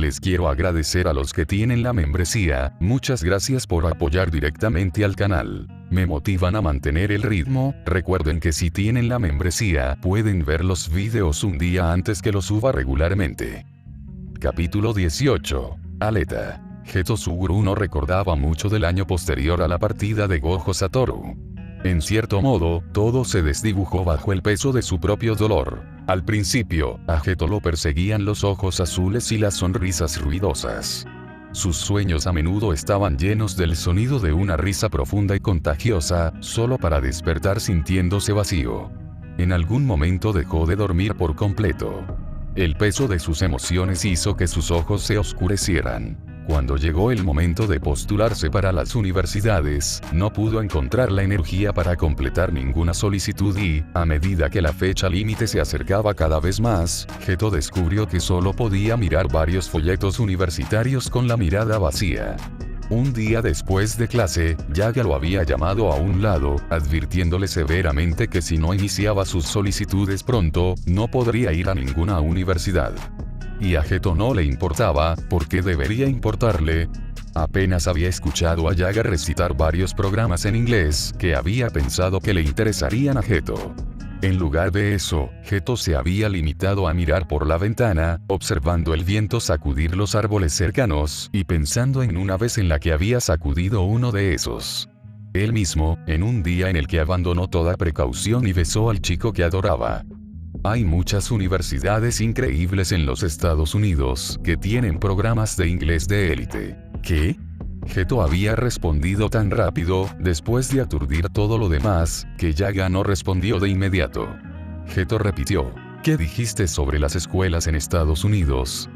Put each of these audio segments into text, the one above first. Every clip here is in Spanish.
les quiero agradecer a los que tienen la membresía, muchas gracias por apoyar directamente al canal. Me motivan a mantener el ritmo. Recuerden que si tienen la membresía, pueden ver los videos un día antes que los suba regularmente. Capítulo 18. Aleta. Geto Suguru no recordaba mucho del año posterior a la partida de Gojo Satoru. En cierto modo, todo se desdibujó bajo el peso de su propio dolor. Al principio, a Geto lo perseguían los ojos azules y las sonrisas ruidosas. Sus sueños a menudo estaban llenos del sonido de una risa profunda y contagiosa, solo para despertar sintiéndose vacío. En algún momento dejó de dormir por completo. El peso de sus emociones hizo que sus ojos se oscurecieran. Cuando llegó el momento de postularse para las universidades, no pudo encontrar la energía para completar ninguna solicitud y, a medida que la fecha límite se acercaba cada vez más, Geto descubrió que solo podía mirar varios folletos universitarios con la mirada vacía. Un día después de clase, Yaga lo había llamado a un lado, advirtiéndole severamente que si no iniciaba sus solicitudes pronto, no podría ir a ninguna universidad. Y a Geto no le importaba, ¿por qué debería importarle? Apenas había escuchado a Yaga recitar varios programas en inglés que había pensado que le interesarían a Geto. En lugar de eso, Geto se había limitado a mirar por la ventana, observando el viento sacudir los árboles cercanos, y pensando en una vez en la que había sacudido uno de esos. Él mismo, en un día en el que abandonó toda precaución y besó al chico que adoraba. Hay muchas universidades increíbles en los Estados Unidos que tienen programas de inglés de élite. ¿Qué? Geto había respondido tan rápido, después de aturdir todo lo demás, que Yaga no respondió de inmediato. Geto repitió, ¿qué dijiste sobre las escuelas en Estados Unidos?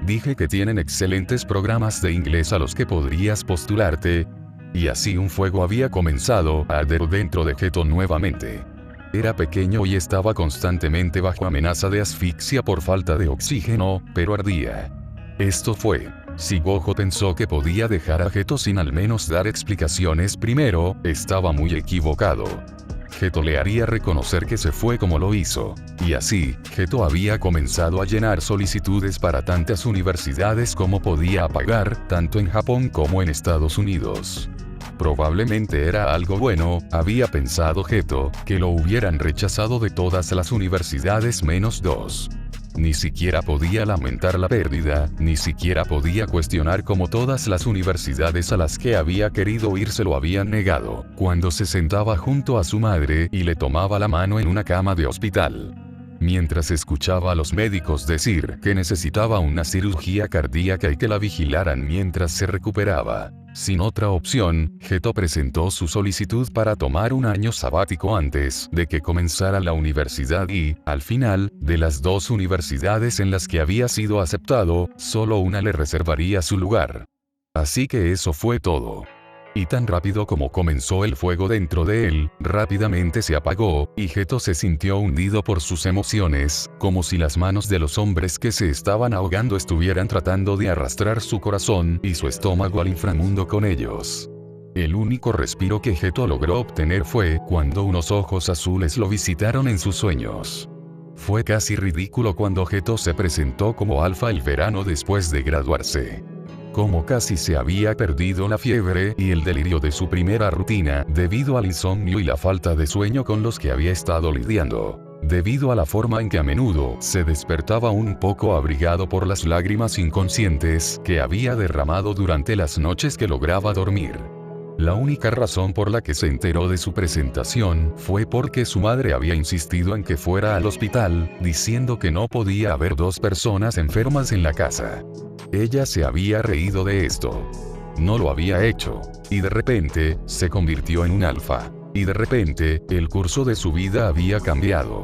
Dije que tienen excelentes programas de inglés a los que podrías postularte. Y así un fuego había comenzado a arder dentro de Geto nuevamente. Era pequeño y estaba constantemente bajo amenaza de asfixia por falta de oxígeno, pero ardía. Esto fue. Si Gojo pensó que podía dejar a Geto sin al menos dar explicaciones primero, estaba muy equivocado. Geto le haría reconocer que se fue como lo hizo. Y así, Geto había comenzado a llenar solicitudes para tantas universidades como podía pagar, tanto en Japón como en Estados Unidos. Probablemente era algo bueno, había pensado Geto, que lo hubieran rechazado de todas las universidades menos dos. Ni siquiera podía lamentar la pérdida, ni siquiera podía cuestionar cómo todas las universidades a las que había querido ir se lo habían negado, cuando se sentaba junto a su madre y le tomaba la mano en una cama de hospital. Mientras escuchaba a los médicos decir que necesitaba una cirugía cardíaca y que la vigilaran mientras se recuperaba. Sin otra opción, Geto presentó su solicitud para tomar un año sabático antes de que comenzara la universidad y, al final, de las dos universidades en las que había sido aceptado, solo una le reservaría su lugar. Así que eso fue todo. Y tan rápido como comenzó el fuego dentro de él, rápidamente se apagó, y Geto se sintió hundido por sus emociones, como si las manos de los hombres que se estaban ahogando estuvieran tratando de arrastrar su corazón y su estómago al inframundo con ellos. El único respiro que Geto logró obtener fue cuando unos ojos azules lo visitaron en sus sueños. Fue casi ridículo cuando Geto se presentó como alfa el verano después de graduarse. Como casi se había perdido la fiebre y el delirio de su primera rutina, debido al insomnio y la falta de sueño con los que había estado lidiando. Debido a la forma en que a menudo se despertaba un poco abrigado por las lágrimas inconscientes que había derramado durante las noches que lograba dormir. La única razón por la que se enteró de su presentación fue porque su madre había insistido en que fuera al hospital, diciendo que no podía haber dos personas enfermas en la casa. Ella se había reído de esto. No lo había hecho. Y de repente, se convirtió en un alfa. Y de repente, el curso de su vida había cambiado.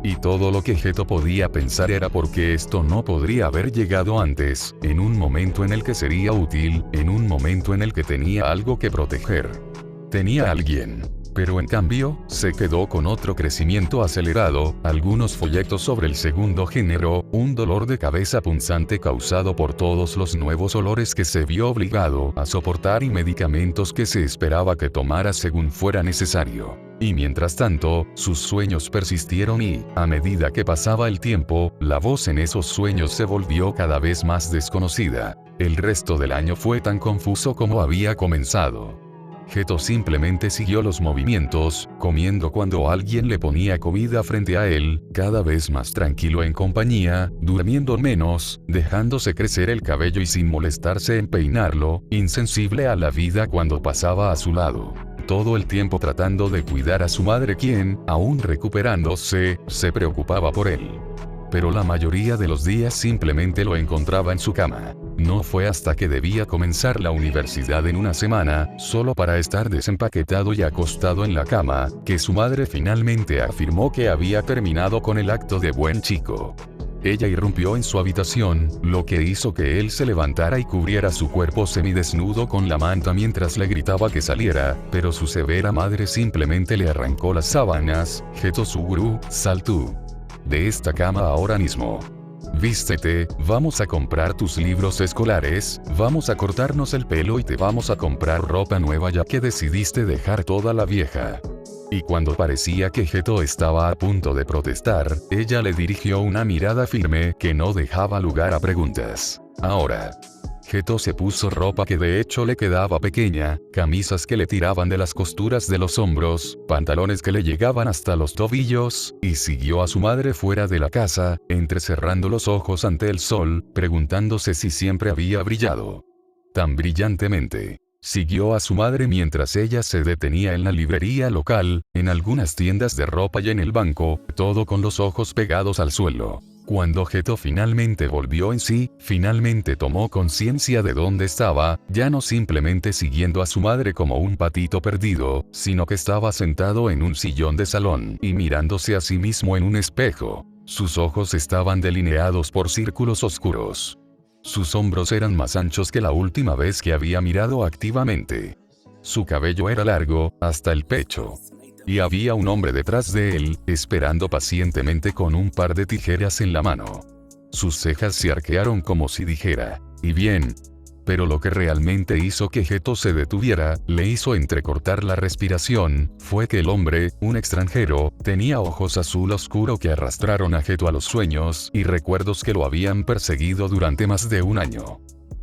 Y todo lo que Geto podía pensar era por qué esto no podría haber llegado antes, en un momento en el que sería útil, en un momento en el que tenía algo que proteger. Tenía a alguien. Pero en cambio, se quedó con otro crecimiento acelerado, algunos folletos sobre el segundo género, un dolor de cabeza punzante causado por todos los nuevos olores que se vio obligado a soportar y medicamentos que se esperaba que tomara según fuera necesario. Y mientras tanto, sus sueños persistieron y, a medida que pasaba el tiempo, la voz en esos sueños se volvió cada vez más desconocida. El resto del año fue tan confuso como había comenzado. Geto simplemente siguió los movimientos, comiendo cuando alguien le ponía comida frente a él, cada vez más tranquilo en compañía, durmiendo menos, dejándose crecer el cabello y sin molestarse en peinarlo, insensible a la vida cuando pasaba a su lado. Todo el tiempo tratando de cuidar a su madre quien, aún recuperándose, se preocupaba por él. Pero la mayoría de los días simplemente lo encontraba en su cama. No fue hasta que debía comenzar la universidad en una semana, solo para estar desempaquetado y acostado en la cama, que su madre finalmente afirmó que había terminado con el acto de buen chico. Ella irrumpió en su habitación, lo que hizo que él se levantara y cubriera su cuerpo semidesnudo con la manta mientras le gritaba que saliera, pero su severa madre simplemente le arrancó las sábanas. Geto Suguru, sal tú de esta cama ahora mismo. Vístete, vamos a comprar tus libros escolares, vamos a cortarnos el pelo y te vamos a comprar ropa nueva ya que decidiste dejar toda la vieja. Y cuando parecía que Geto estaba a punto de protestar, ella le dirigió una mirada firme que no dejaba lugar a preguntas. Ahora. Geto se puso ropa que de hecho le quedaba pequeña, camisas que le tiraban de las costuras de los hombros, pantalones que le llegaban hasta los tobillos, y siguió a su madre fuera de la casa, entrecerrando los ojos ante el sol, preguntándose si siempre había brillado tan brillantemente. Siguió a su madre mientras ella se detenía en la librería local, en algunas tiendas de ropa y en el banco, todo con los ojos pegados al suelo. Cuando Geto finalmente volvió en sí, finalmente tomó conciencia de dónde estaba, ya no simplemente siguiendo a su madre como un patito perdido, sino que estaba sentado en un sillón de salón y mirándose a sí mismo en un espejo. Sus ojos estaban delineados por círculos oscuros. Sus hombros eran más anchos que la última vez que había mirado activamente. Su cabello era largo, hasta el pecho. Y había un hombre detrás de él, esperando pacientemente con un par de tijeras en la mano. Sus cejas se arquearon como si dijera, ¿y bien? Pero lo que realmente hizo que Geto se detuviera, le hizo entrecortar la respiración, fue que el hombre, un extranjero, tenía ojos azul oscuro que arrastraron a Geto a los sueños y recuerdos que lo habían perseguido durante más de un año.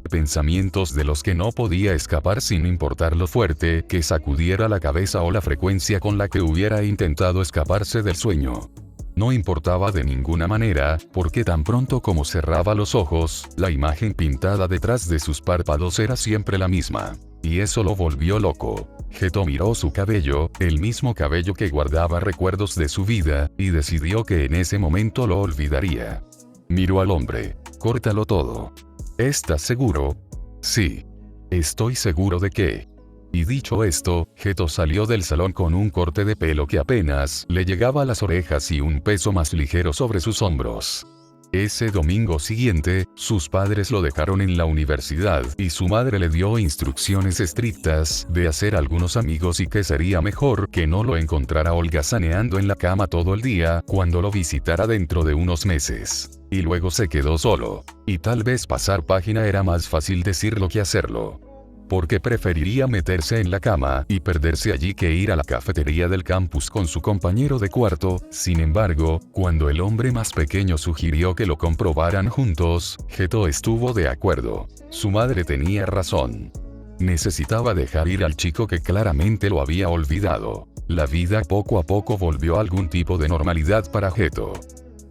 Pensamientos de los que no podía escapar sin importar lo fuerte que sacudiera la cabeza o la frecuencia con la que hubiera intentado escaparse del sueño. No importaba de ninguna manera, porque tan pronto como cerraba los ojos, la imagen pintada detrás de sus párpados era siempre la misma. Y eso lo volvió loco. Geto miró su cabello, el mismo cabello que guardaba recuerdos de su vida, y decidió que en ese momento lo olvidaría. Miró al hombre. Córtalo todo. ¿Estás seguro? Sí. Estoy seguro de que. Y dicho esto, Geto salió del salón con un corte de pelo que apenas le llegaba a las orejas y un peso más ligero sobre sus hombros. Ese domingo siguiente, sus padres lo dejaron en la universidad y su madre le dio instrucciones estrictas de hacer algunos amigos y que sería mejor que no lo encontrara holgazaneando en la cama todo el día cuando lo visitara dentro de unos meses. Y luego se quedó solo. Y tal vez pasar página era más fácil decirlo que hacerlo. Porque preferiría meterse en la cama y perderse allí que ir a la cafetería del campus con su compañero de cuarto. Sin embargo, cuando el hombre más pequeño sugirió que lo comprobaran juntos, Geto estuvo de acuerdo. Su madre tenía razón. Necesitaba dejar ir al chico que claramente lo había olvidado. La vida poco a poco volvió a algún tipo de normalidad para Geto.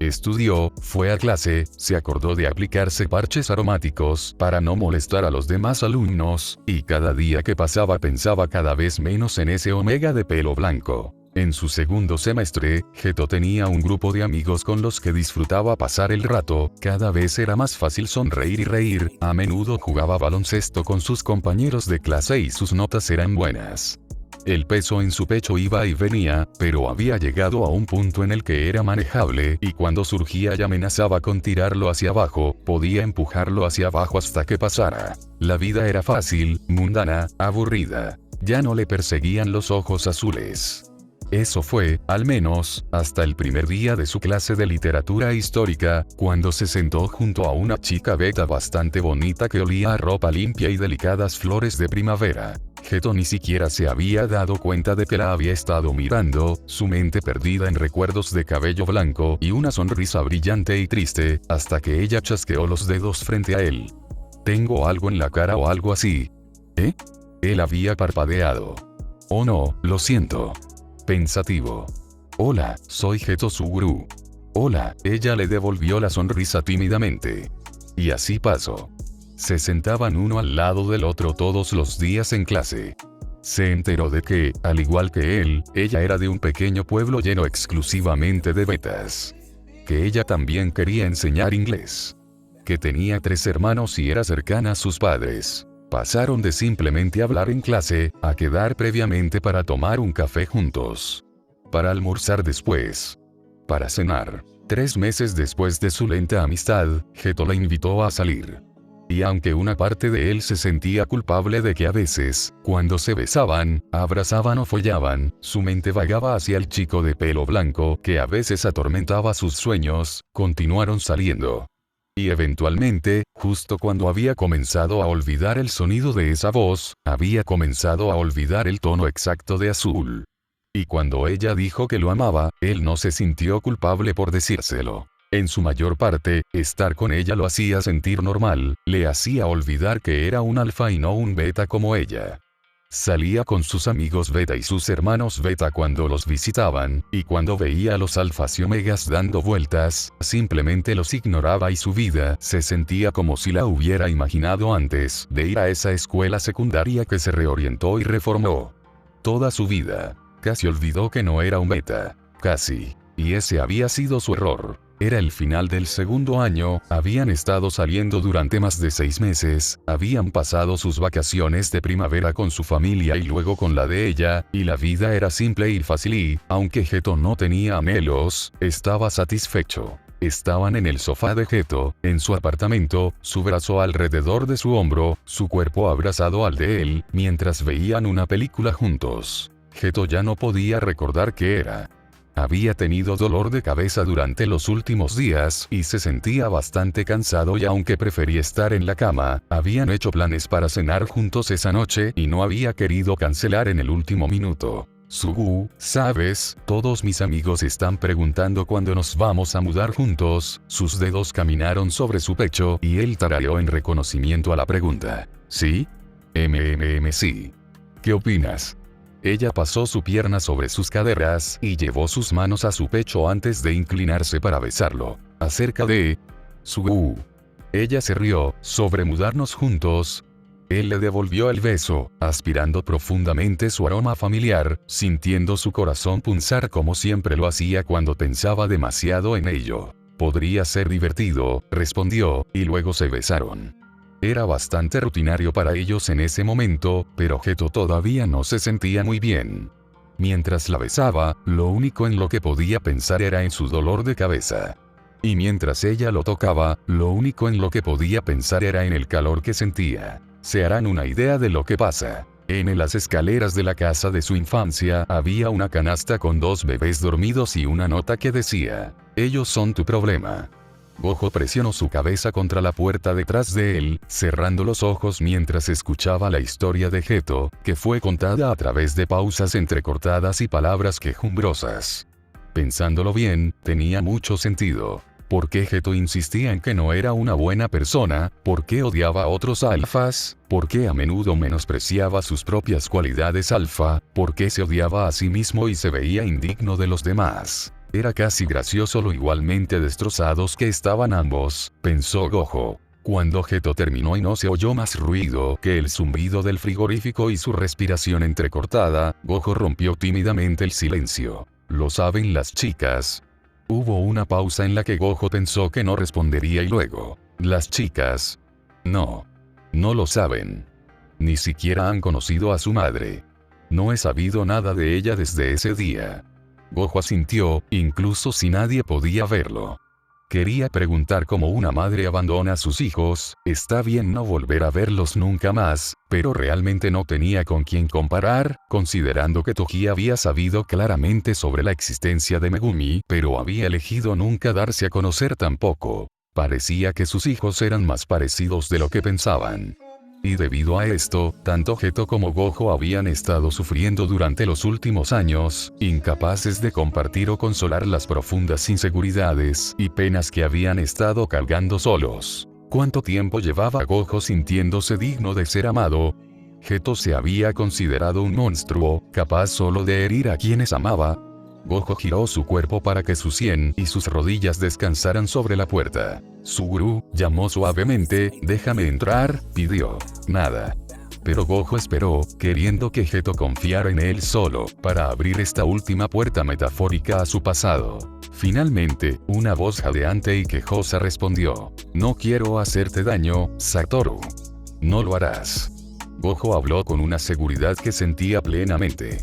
Estudió, fue a clase, se acordó de aplicarse parches aromáticos para no molestar a los demás alumnos, y cada día que pasaba pensaba cada vez menos en ese Omega de pelo blanco. En su segundo semestre, Geto tenía un grupo de amigos con los que disfrutaba pasar el rato, cada vez era más fácil sonreír y reír, a menudo jugaba baloncesto con sus compañeros de clase y sus notas eran buenas. El peso en su pecho iba y venía, pero había llegado a un punto en el que era manejable y cuando surgía y amenazaba con tirarlo hacia abajo, podía empujarlo hacia abajo hasta que pasara. La vida era fácil, mundana, aburrida. Ya no le perseguían los ojos azules. Eso fue, al menos, hasta el primer día de su clase de literatura histórica, cuando se sentó junto a una chica beta bastante bonita que olía a ropa limpia y delicadas flores de primavera. Geto ni siquiera se había dado cuenta de que la había estado mirando, su mente perdida en recuerdos de cabello blanco y una sonrisa brillante y triste, hasta que ella chasqueó los dedos frente a él. «¿Tengo algo en la cara o algo así?» «¿Eh?» Él había parpadeado. «Oh no, lo siento». Pensativo. «Hola, soy Geto Suguru». «Hola», ella le devolvió la sonrisa tímidamente. Y así pasó. Se sentaban uno al lado del otro todos los días en clase. Se enteró de que, al igual que él, ella era de un pequeño pueblo lleno exclusivamente de betas. Que ella también quería enseñar inglés. Que tenía 3 hermanos y era cercana a sus padres. Pasaron de simplemente hablar en clase, a quedar previamente para tomar un café juntos. Para almorzar después. Para cenar. 3 meses después de su lenta amistad, Geto la invitó a salir. Y aunque una parte de él se sentía culpable de que a veces, cuando se besaban, abrazaban o follaban, su mente vagaba hacia el chico de pelo blanco que a veces atormentaba sus sueños, continuaron saliendo. Y eventualmente, justo cuando había comenzado a olvidar el sonido de esa voz, había comenzado a olvidar el tono exacto de azul. Y cuando ella dijo que lo amaba, él no se sintió culpable por decírselo. En su mayor parte, estar con ella lo hacía sentir normal, le hacía olvidar que era un alfa y no un beta como ella. Salía con sus amigos beta y sus hermanos beta cuando los visitaban, y cuando veía a los alfas y omegas dando vueltas, simplemente los ignoraba y su vida se sentía como si la hubiera imaginado antes de ir a esa escuela secundaria que se reorientó y reformó. Toda su vida. Casi olvidó que no era un beta. Casi. Y ese había sido su error. Era el final del segundo año, habían estado saliendo durante más de 6 meses, habían pasado sus vacaciones de primavera con su familia y luego con la de ella, y la vida era simple y fácil y, aunque Geto no tenía anhelos, estaba satisfecho. Estaban en el sofá de Geto, en su apartamento, su brazo alrededor de su hombro, su cuerpo abrazado al de él, mientras veían una película juntos. Geto ya no podía recordar qué era. Había tenido dolor de cabeza durante los últimos días y se sentía bastante cansado y aunque prefería estar en la cama, habían hecho planes para cenar juntos esa noche y no había querido cancelar en el último minuto. Sugu, ¿sabes? Todos mis amigos están preguntando cuándo nos vamos a mudar juntos. Sus dedos caminaron sobre su pecho y él tarareó en reconocimiento a la pregunta. ¿Sí? Sí. ¿Qué opinas? Ella pasó su pierna sobre sus caderas y llevó sus manos a su pecho antes de inclinarse para besarlo. Acerca de... Sugu. Ella se rió, sobre mudarnos juntos. Él le devolvió el beso, aspirando profundamente su aroma familiar, sintiendo su corazón punzar como siempre lo hacía cuando pensaba demasiado en ello. Podría ser divertido, respondió, y luego se besaron. Era bastante rutinario para ellos en ese momento, pero Geto todavía no se sentía muy bien. Mientras la besaba, lo único en lo que podía pensar era en su dolor de cabeza. Y mientras ella lo tocaba, lo único en lo que podía pensar era en el calor que sentía. Se harán una idea de lo que pasa. En las escaleras de la casa de su infancia había una canasta con 2 bebés dormidos y una nota que decía: «Ellos son tu problema». Gojo presionó su cabeza contra la puerta detrás de él, cerrando los ojos mientras escuchaba la historia de Geto, que fue contada a través de pausas entrecortadas y palabras quejumbrosas. Pensándolo bien, tenía mucho sentido. ¿Por qué Geto insistía en que no era una buena persona? ¿Por qué odiaba a otros alfas? ¿Por qué a menudo menospreciaba sus propias cualidades alfa? ¿Por qué se odiaba a sí mismo y se veía indigno de los demás? Era casi gracioso lo igualmente destrozados que estaban ambos, pensó Gojo. Cuando Geto terminó y no se oyó más ruido que el zumbido del frigorífico y su respiración entrecortada, Gojo rompió tímidamente el silencio. ¿Lo saben las chicas? Hubo una pausa en la que Gojo pensó que no respondería y luego, ¿las chicas? No. No lo saben. Ni siquiera han conocido a su madre. No he sabido nada de ella desde ese día. Gojo asintió, incluso si nadie podía verlo. Quería preguntar cómo una madre abandona a sus hijos, está bien no volver a verlos nunca más, pero realmente no tenía con quién comparar, considerando que Toji había sabido claramente sobre la existencia de Megumi, pero había elegido nunca darse a conocer tampoco. Parecía que sus hijos eran más parecidos de lo que pensaban. Y debido a esto, tanto Geto como Gojo habían estado sufriendo durante los últimos años, incapaces de compartir o consolar las profundas inseguridades y penas que habían estado cargando solos. ¿Cuánto tiempo llevaba Gojo sintiéndose digno de ser amado? Geto se había considerado un monstruo, capaz solo de herir a quienes amaba. Gojo giró su cuerpo para que su sien y sus rodillas descansaran sobre la puerta. Suguru llamó suavemente, «Déjame entrar», pidió. Nada. Pero Gojo esperó, queriendo que Geto confiara en él solo, para abrir esta última puerta metafórica a su pasado. Finalmente, una voz jadeante y quejosa respondió, «No quiero hacerte daño, Satoru. No lo harás». Gojo habló con una seguridad que sentía plenamente.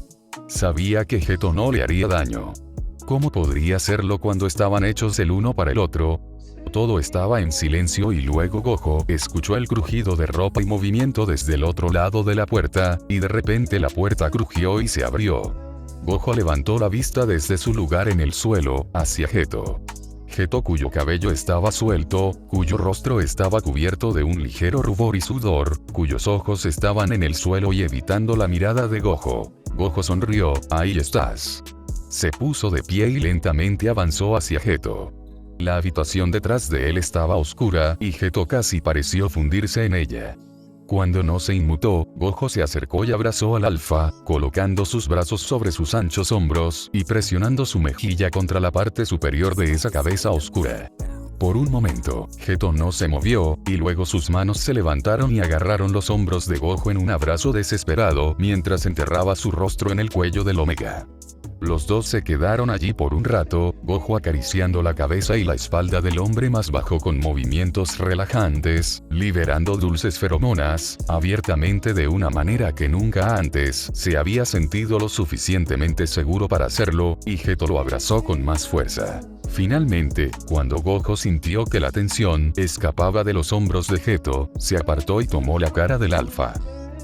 Sabía que Geto no le haría daño. ¿Cómo podría hacerlo cuando estaban hechos el uno para el otro? Todo estaba en silencio y luego Gojo escuchó el crujido de ropa y movimiento desde el otro lado de la puerta, y de repente la puerta crujió y se abrió. Gojo levantó la vista desde su lugar en el suelo, hacia Geto. Geto, cuyo cabello estaba suelto, cuyo rostro estaba cubierto de un ligero rubor y sudor, cuyos ojos estaban en el suelo y evitando la mirada de Gojo. Gojo sonrió, «Ahí estás». Se puso de pie y lentamente avanzó hacia Geto. La habitación detrás de él estaba oscura, y Geto casi pareció fundirse en ella. Cuando no se inmutó, Gojo se acercó y abrazó al alfa, colocando sus brazos sobre sus anchos hombros, y presionando su mejilla contra la parte superior de esa cabeza oscura. Por un momento, Geto no se movió, y luego sus manos se levantaron y agarraron los hombros de Gojo en un abrazo desesperado, mientras enterraba su rostro en el cuello del Omega. Los dos se quedaron allí por un rato, Gojo acariciando la cabeza y la espalda del hombre más bajo con movimientos relajantes, liberando dulces feromonas, abiertamente de una manera que nunca antes se había sentido lo suficientemente seguro para hacerlo, y Geto lo abrazó con más fuerza. Finalmente, cuando Gojo sintió que la tensión escapaba de los hombros de Geto, se apartó y tomó la cara del alfa.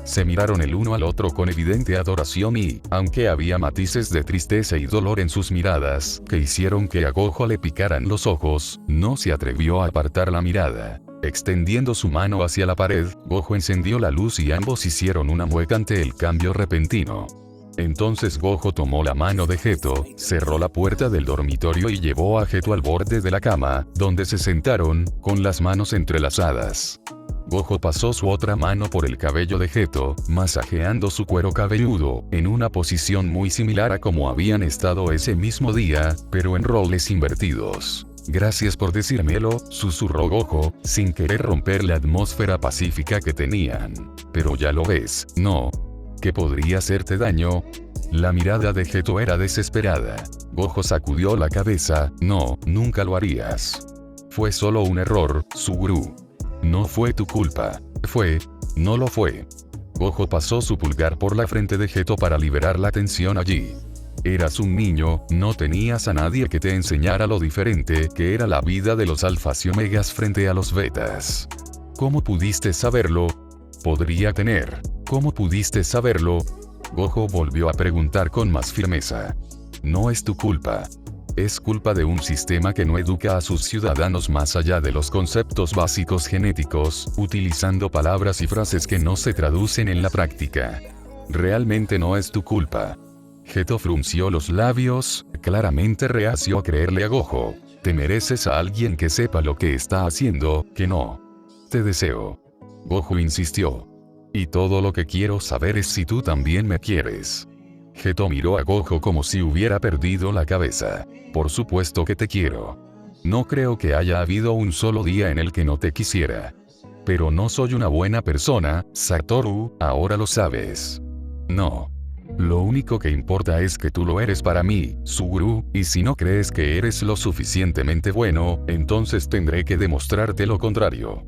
Se miraron el uno al otro con evidente adoración y, aunque había matices de tristeza y dolor en sus miradas, que hicieron que a Gojo le picaran los ojos, no se atrevió a apartar la mirada. Extendiendo su mano hacia la pared, Gojo encendió la luz y ambos hicieron una mueca ante el cambio repentino. Entonces Gojo tomó la mano de Geto, cerró la puerta del dormitorio y llevó a Geto al borde de la cama, donde se sentaron, con las manos entrelazadas. Gojo pasó su otra mano por el cabello de Geto, masajeando su cuero cabelludo, en una posición muy similar a como habían estado ese mismo día, pero en roles invertidos. «Gracias por decírmelo», susurró Gojo, sin querer romper la atmósfera pacífica que tenían. «Pero ya lo ves, ¿no? ¿Que podría hacerte daño?» La mirada de Geto era desesperada. Gojo sacudió la cabeza, «No, nunca lo harías. Fue solo un error, Suguru. No fue tu culpa. No lo fue». Gojo pasó su pulgar por la frente de Geto para liberar la tensión allí. Eras un niño, no tenías a nadie que te enseñara lo diferente que era la vida de los alfas y omegas frente a los betas. ¿Cómo pudiste saberlo? ¿Cómo pudiste saberlo? Gojo volvió a preguntar con más firmeza. No es tu culpa. Es culpa de un sistema que no educa a sus ciudadanos más allá de los conceptos básicos genéticos, utilizando palabras y frases que no se traducen en la práctica. Realmente no es tu culpa. Geto frunció los labios, claramente reacio a creerle a Gojo. Te mereces a alguien que sepa lo que está haciendo, que no. Te deseo. Gojo insistió. Y todo lo que quiero saber es si tú también me quieres. Geto miró a Gojo como si hubiera perdido la cabeza. Por supuesto que te quiero. No creo que haya habido un solo día en el que no te quisiera. Pero no soy una buena persona, Satoru, ahora lo sabes. No. Lo único que importa es que tú lo eres para mí, Suguru, y si no crees que eres lo suficientemente bueno, entonces tendré que demostrarte lo contrario.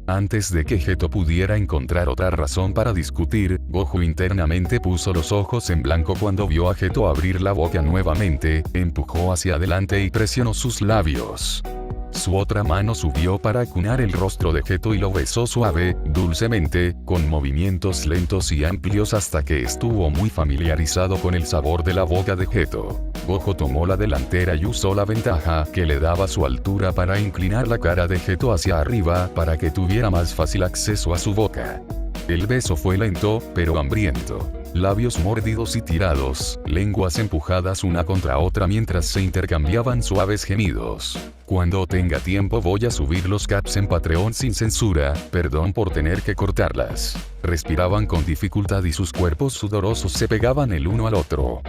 Antes de que Geto pudiera encontrar otra razón para discutir, Gojo internamente puso los ojos en blanco cuando vio a Geto abrir la boca nuevamente, empujó hacia adelante y presionó sus labios. Su otra mano subió para acunar el rostro de Geto y lo besó suave, dulcemente, con movimientos lentos y amplios hasta que estuvo muy familiarizado con el sabor de la boca de Geto. Gojo tomó la delantera y usó la ventaja que le daba su altura para inclinar la cara de Geto hacia arriba para que tuviera más fácil acceso a su boca. El beso fue lento, pero hambriento. Labios mordidos y tirados, lenguas empujadas una contra otra mientras se intercambiaban suaves gemidos. Cuando tenga tiempo voy a subir los caps en Patreon sin censura, perdón por tener que cortarlas. Respiraban con dificultad y sus cuerpos sudorosos se pegaban el uno al otro.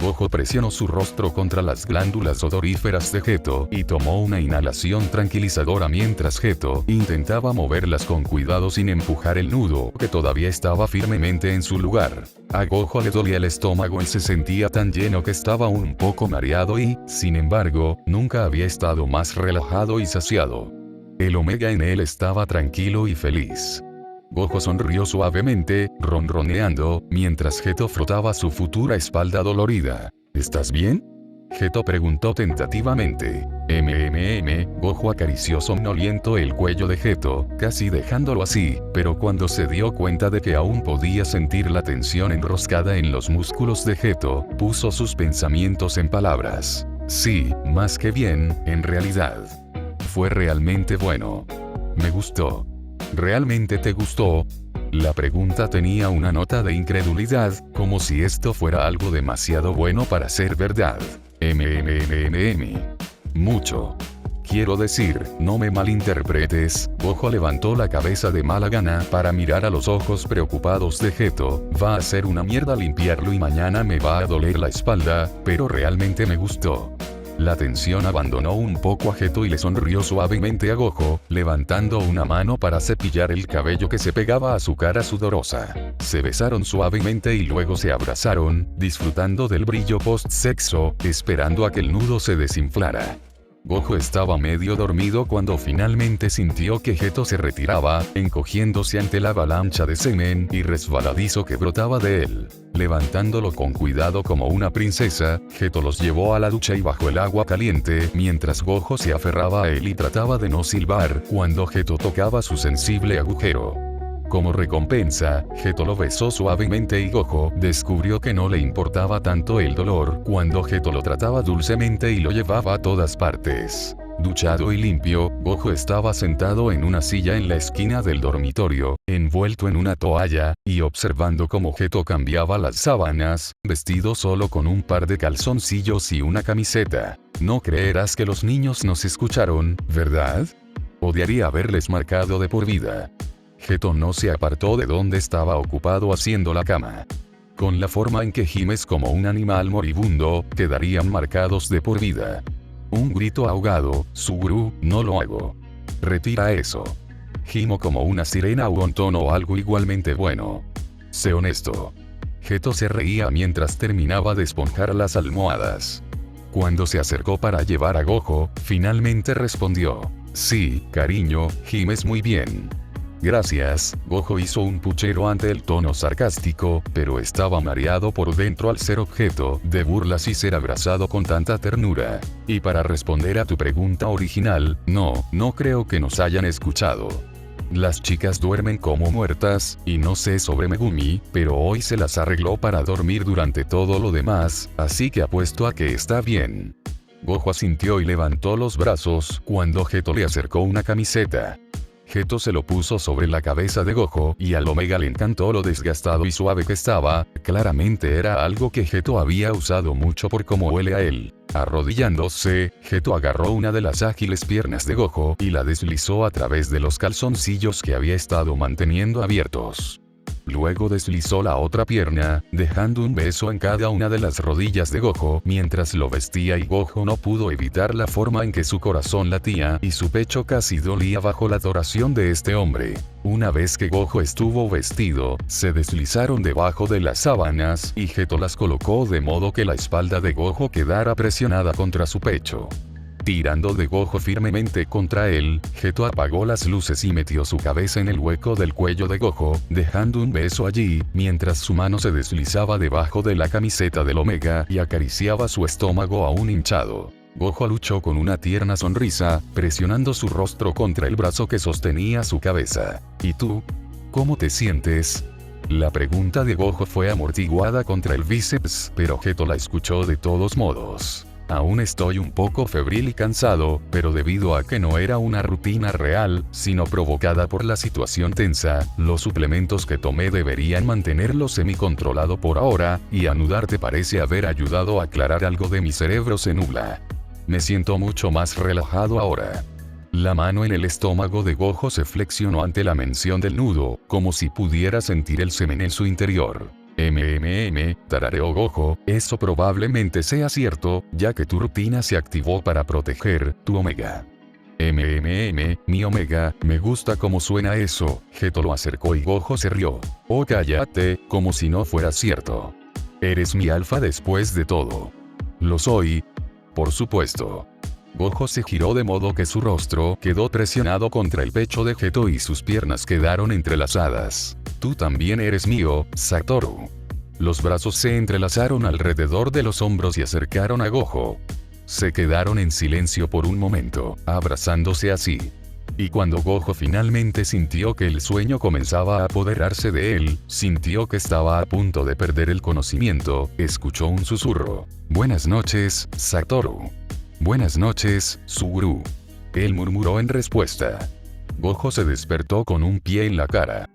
Gojo presionó su rostro contra las glándulas odoríferas de Geto y tomó una inhalación tranquilizadora mientras Geto intentaba moverlas con cuidado sin empujar el nudo que todavía estaba firmemente en su lugar. A Gojo le dolía el estómago y se sentía tan lleno que estaba un poco mareado y, sin embargo, nunca había estado más relajado y saciado. El omega en él estaba tranquilo y feliz. Gojo sonrió suavemente, ronroneando, mientras Geto frotaba su futura espalda dolorida. ¿Estás bien? Geto preguntó tentativamente. Gojo acarició somnoliento el cuello de Geto, casi dejándolo así, pero cuando se dio cuenta de que aún podía sentir la tensión enroscada en los músculos de Geto, puso sus pensamientos en palabras. Sí, más que bien, en realidad. Fue realmente bueno. Me gustó. ¿Realmente te gustó? La pregunta tenía una nota de incredulidad, como si esto fuera algo demasiado bueno para ser verdad. Mucho. Quiero decir, no me malinterpretes. Gojo levantó la cabeza de mala gana para mirar a los ojos preocupados de Geto. Va a ser una mierda limpiarlo y mañana me va a doler la espalda, pero realmente me gustó. La tensión abandonó un poco a Geto y le sonrió suavemente a Gojo, levantando una mano para cepillar el cabello que se pegaba a su cara sudorosa. Se besaron suavemente y luego se abrazaron, disfrutando del brillo post-sexo, esperando a que el nudo se desinflara. Gojo estaba medio dormido cuando finalmente sintió que Geto se retiraba, encogiéndose ante la avalancha de semen y resbaladizo que brotaba de él. Levantándolo con cuidado como una princesa, Geto los llevó a la ducha y bajo el agua caliente, mientras Gojo se aferraba a él y trataba de no silbar cuando Geto tocaba su sensible agujero. Como recompensa, Geto lo besó suavemente y Gojo descubrió que no le importaba tanto el dolor cuando Geto lo trataba dulcemente y lo llevaba a todas partes. Duchado y limpio, Gojo estaba sentado en una silla en la esquina del dormitorio, envuelto en una toalla, y observando cómo Geto cambiaba las sábanas, vestido solo con un par de calzoncillos y una camiseta. No creerás que los niños nos escucharon, ¿verdad? Odiaría haberles marcado de por vida. Geto no se apartó de donde estaba ocupado haciendo la cama. Con la forma en que gimes como un animal moribundo, quedarían marcados de por vida. Un grito ahogado, Suguru, no lo hago. Retira eso. Gimo como una sirena o un tono algo igualmente bueno. Sé honesto. Geto se reía mientras terminaba de esponjar las almohadas. Cuando se acercó para llevar a Gojo, finalmente respondió. Sí, cariño, gimes muy bien. Gracias, Gojo hizo un puchero ante el tono sarcástico, pero estaba mareado por dentro al ser objeto de burlas y ser abrazado con tanta ternura. Y para responder a tu pregunta original, no creo que nos hayan escuchado. Las chicas duermen como muertas, y no sé sobre Megumi, pero hoy se las arregló para dormir durante todo lo demás, así que apuesto a que está bien. Gojo asintió y levantó los brazos cuando Geto le acercó una camiseta. Geto se lo puso sobre la cabeza de Gojo y al Omega le encantó lo desgastado y suave que estaba, claramente era algo que Geto había usado mucho por cómo huele a él. Arrodillándose, Geto agarró una de las ágiles piernas de Gojo y la deslizó a través de los calzoncillos que había estado manteniendo abiertos. Luego deslizó la otra pierna, dejando un beso en cada una de las rodillas de Gojo mientras lo vestía y Gojo no pudo evitar la forma en que su corazón latía y su pecho casi dolía bajo la adoración de este hombre. Una vez que Gojo estuvo vestido, se deslizaron debajo de las sábanas y Geto las colocó de modo que la espalda de Gojo quedara presionada contra su pecho. Tirando de Gojo firmemente contra él, Geto apagó las luces y metió su cabeza en el hueco del cuello de Gojo, dejando un beso allí, mientras su mano se deslizaba debajo de la camiseta del Omega y acariciaba su estómago aún hinchado. Gojo luchó con una tierna sonrisa, presionando su rostro contra el brazo que sostenía su cabeza. ¿Y tú? ¿Cómo te sientes? La pregunta de Gojo fue amortiguada contra el bíceps, pero Geto la escuchó de todos modos. Aún estoy un poco febril y cansado, pero debido a que no era una rutina real, sino provocada por la situación tensa, los suplementos que tomé deberían mantenerlo semi-controlado por ahora, y anudarte parece haber ayudado a aclarar algo de mi cerebro se nubla. Me siento mucho más relajado ahora. La mano en el estómago de Gojo se flexionó ante la mención del nudo, como si pudiera sentir el semen en su interior. Tarareó Gojo, eso probablemente sea cierto, ya que tu rutina se activó para proteger tu omega. Mi omega, me gusta cómo suena eso. Geto lo acercó y Gojo se rió. Oh, cállate, como si no fuera cierto. Eres mi alfa después de todo. Lo soy. Por supuesto. Gojo se giró de modo que su rostro quedó presionado contra el pecho de Geto y sus piernas quedaron entrelazadas. Tú también eres mío, Satoru. Los brazos se entrelazaron alrededor de los hombros y acercaron a Gojo. Se quedaron en silencio por un momento, abrazándose así. Y cuando Gojo finalmente sintió que el sueño comenzaba a apoderarse de él, sintió que estaba a punto de perder el conocimiento, escuchó un susurro. Buenas noches, Satoru. Buenas noches, Suguru. Él murmuró en respuesta. Gojo se despertó con un pie en la cara.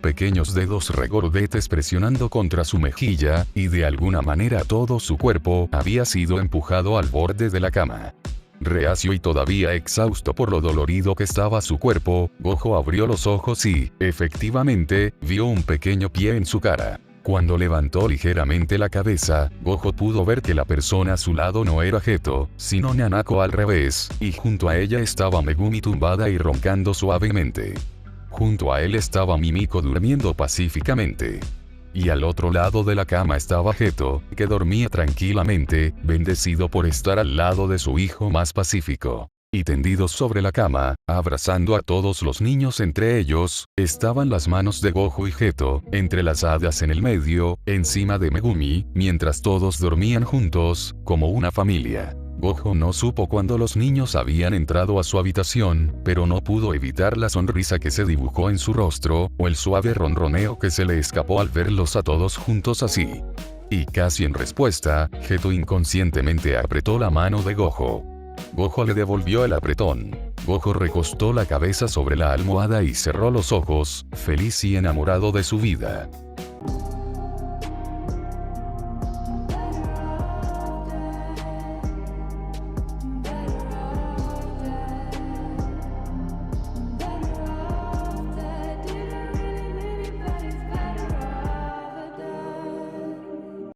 Pequeños dedos regordetes presionando contra su mejilla, y de alguna manera todo su cuerpo había sido empujado al borde de la cama. Reacio y todavía exhausto por lo dolorido que estaba su cuerpo, Gojo abrió los ojos y, efectivamente, vio un pequeño pie en su cara. Cuando levantó ligeramente la cabeza, Gojo pudo ver que la persona a su lado no era Geto, sino Nanako al revés, y junto a ella estaba Megumi tumbada y roncando suavemente. Junto a él estaba Mimiko durmiendo pacíficamente. Y al otro lado de la cama estaba Geto, que dormía tranquilamente, bendecido por estar al lado de su hijo más pacífico. Y tendidos sobre la cama, abrazando a todos los niños entre ellos, estaban las manos de Gojo y Geto, entrelazadas en el medio, encima de Megumi, mientras todos dormían juntos, como una familia. Gojo no supo cuándo los niños habían entrado a su habitación, pero no pudo evitar la sonrisa que se dibujó en su rostro, o el suave ronroneo que se le escapó al verlos a todos juntos así. Y casi en respuesta, Geto inconscientemente apretó la mano de Gojo. Gojo le devolvió el apretón. Gojo recostó la cabeza sobre la almohada y cerró los ojos, feliz y enamorado de su vida.